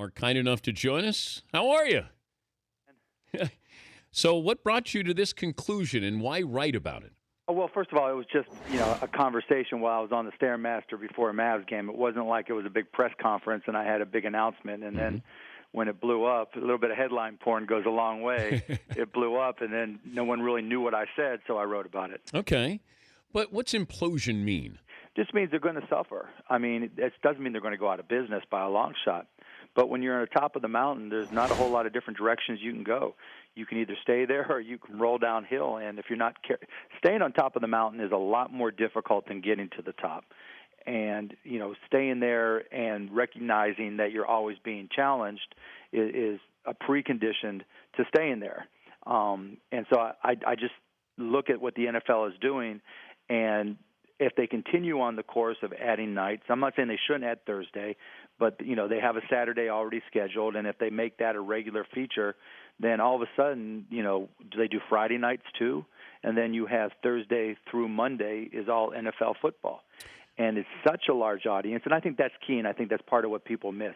are kind enough to join us. How are you? So what brought you to this conclusion, and why write about it? Oh, well, first of all, it was just, a conversation while I was on the Stairmaster before a Mavs game. It wasn't like it was a big press conference and I had a big announcement. And then when it blew up, a little bit of headline porn goes a long way. It blew up, and then no one really knew what I said, so I wrote about it. Okay. But what's implosion mean? Just means they're going to suffer. I mean, it doesn't mean they're going to go out of business by a long shot. But when you're on the top of the mountain, there's not a whole lot of different directions you can go. You can either stay there or you can roll downhill. And if you're not staying on top of the mountain is a lot more difficult than getting to the top. And, staying there and recognizing that you're always being challenged is a precondition to staying there. And so I just look at what the NFL is doing, and if they continue on the course of adding nights, I'm not saying they shouldn't add Thursday, but, they have a Saturday already scheduled, and if they make that a regular feature, then all of a sudden, do they do Friday nights too? And then you have Thursday through Monday is all NFL football. And it's such a large audience, and I think that's key, and I think that's part of what people miss.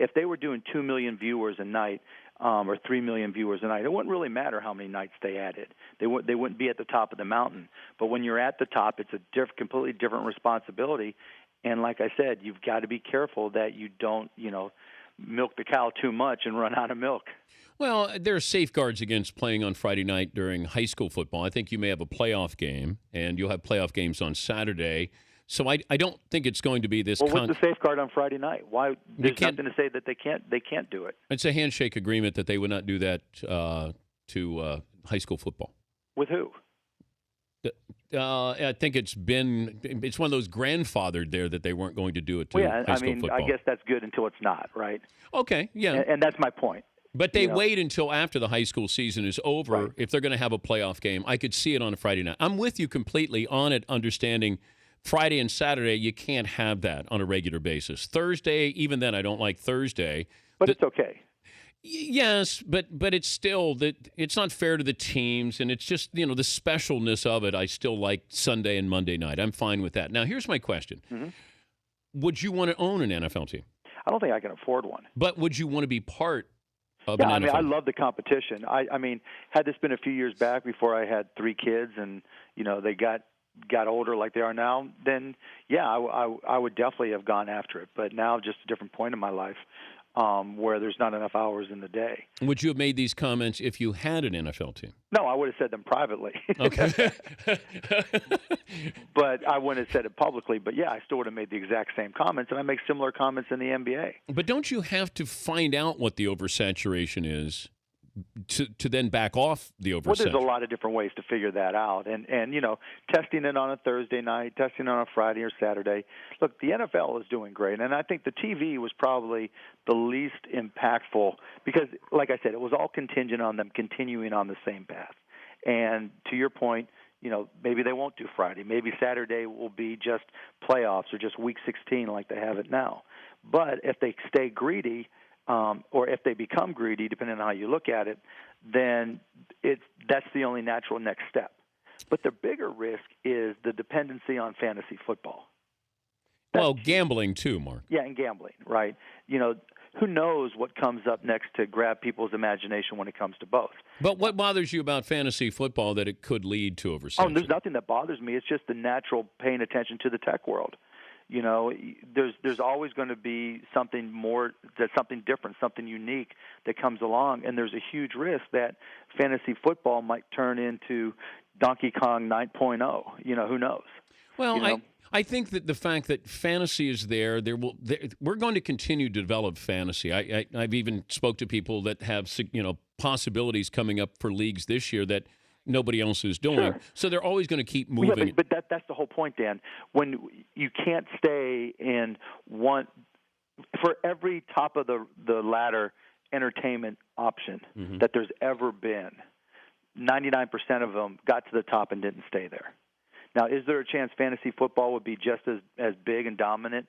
If they were doing 2 million viewers a night or 3 million viewers a night, it wouldn't really matter how many nights they added. They wouldn't be at the top of the mountain. But when you're at the top, it's a completely different responsibility. And like I said, you've got to be careful that you don't, milk the cow too much and run out of milk. Well, there are safeguards against playing on Friday night during high school football. I think you may have a playoff game, and you'll have playoff games on Saturday. So I don't think it's going to be this. Well, what's the safeguard on Friday night? Why? There's nothing to say that they can't do it. It's a handshake agreement that they would not do that to high school football. With who? I think it's one of those grandfathered there that they weren't going to do it to high school football. I guess that's good until it's not, right? Okay, yeah. And that's my point. But they wait until after the high school season is over. Right. If they're going to have a playoff game, I could see it on a Friday night. I'm with you completely on it, understanding Friday and Saturday, you can't have that on a regular basis. Thursday, even then, I don't like Thursday. But it's okay. Yes, but it's still that it's not fair to the teams, and it's just the specialness of it. I still like Sunday and Monday night. I'm fine with that. Now, here's my question: Would you want to own an NFL team? I don't think I can afford one. But would you want to be part of an NFL? I mean, I love the competition. I mean, had this been a few years back before I had 3 kids, and they got older like they are now, then I would definitely have gone after it. But now, just a different point in my life. Where there's not enough hours in the day. Would you have made these comments if you had an NFL team? No, I would have said them privately. Okay. But I wouldn't have said it publicly. But, I still would have made the exact same comments, and I make similar comments in the NBA. But don't you have to find out what the oversaturation is to then back off the oversaturation? Well, there's a lot of different ways to figure that out. And testing it on a Thursday night, testing it on a Friday or Saturday. Look, the NFL is doing great, and I think the TV was probably the least impactful because, like I said, it was all contingent on them continuing on the same path. And to your point, maybe they won't do Friday. Maybe Saturday will be just playoffs or just Week 16 like they have it now. But if they stay greedy, or if they become greedy, depending on how you look at it, then that's the only natural next step. But the bigger risk is the dependency on fantasy football. Well, gambling too, Mark. Yeah, and gambling, right? Who knows what comes up next to grab people's imagination when it comes to both. But what bothers you about fantasy football that it could lead to oversaturation? Oh, there's nothing that bothers me. It's just the natural paying attention to the tech world. There's always going to be something more, that's something different, something unique that comes along, and there's a huge risk that fantasy football might turn into Donkey Kong 9.0. Who knows? Well, I think that the fact that fantasy is there, we're going to continue to develop fantasy. I've even spoke to people that have possibilities coming up for leagues this year that nobody else is doing. Sure. So they're always going to keep moving. Yeah, but that's the whole point, Dan. When you can't stay in one – for every top of the ladder entertainment option that there's ever been, 99% of them got to the top and didn't stay there. Now, is there a chance fantasy football would be just as big and dominant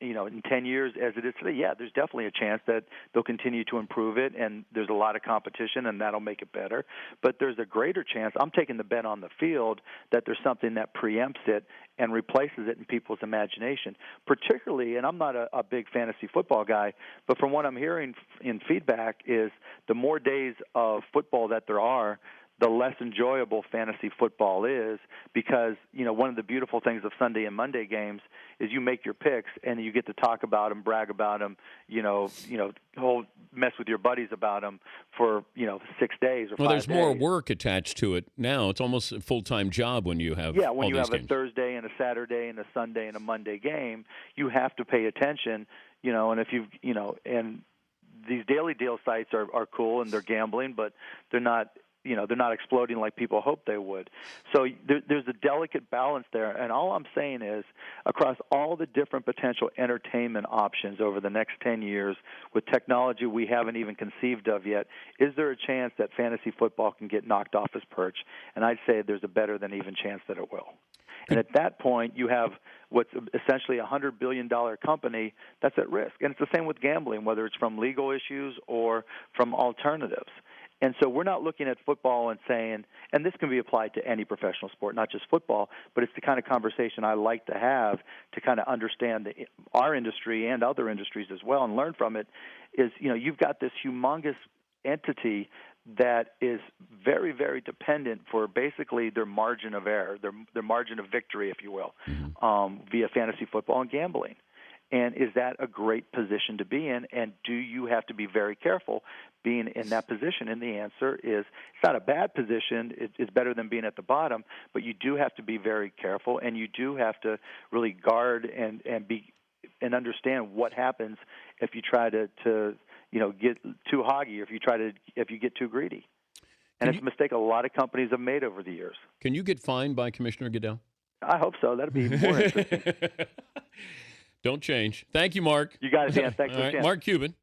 in 10 years as it is today, yeah, there's definitely a chance that they'll continue to improve it, and there's a lot of competition, and that'll make it better. But there's a greater chance, I'm taking the bet on the field, that there's something that preempts it and replaces it in people's imagination. Particularly, and I'm not a big fantasy football guy, but from what I'm hearing in feedback is the more days of football that there are, the less enjoyable fantasy football is, because one of the beautiful things of Sunday and Monday games is you make your picks and you get to talk about them, brag about them, whole mess with your buddies about them for 6 days or 5 days. Well, there's more work attached to it now. It's almost a full-time job when you have when all you these have games. A Thursday and a Saturday and a Sunday and a Monday game, you have to pay attention. And if and these daily deal sites are cool and they're gambling, but they're not. They're not exploding like people hope they would. So there's a delicate balance there. And all I'm saying is, across all the different potential entertainment options over the next 10 years, with technology we haven't even conceived of yet, is there a chance that fantasy football can get knocked off its perch? And I'd say there's a better than even chance that it will. And at that point, you have what's essentially a $100 billion company that's at risk. And it's the same with gambling, whether it's from legal issues or from alternatives. And so we're not looking at football and saying, and this can be applied to any professional sport, not just football, but it's the kind of conversation I like to have to kind of understand our industry and other industries as well and learn from it, is, you've got this humongous entity that is very, very dependent for basically their margin of error, their margin of victory, if you will, via fantasy football and gambling. And is that a great position to be in? And do you have to be very careful being in that position? And the answer is, it's not a bad position. It's better than being at the bottom, but you do have to be very careful, and you do have to really guard and and understand what happens if you try to get too hoggy, or if you get too greedy. And it's a mistake a lot of companies have made over the years. Can you get fined by Commissioner Goodell? I hope so. That'd be even more interesting. Don't change. Thank you, Mark. You got it, Dan. Thanks for the chance. Mark Cuban.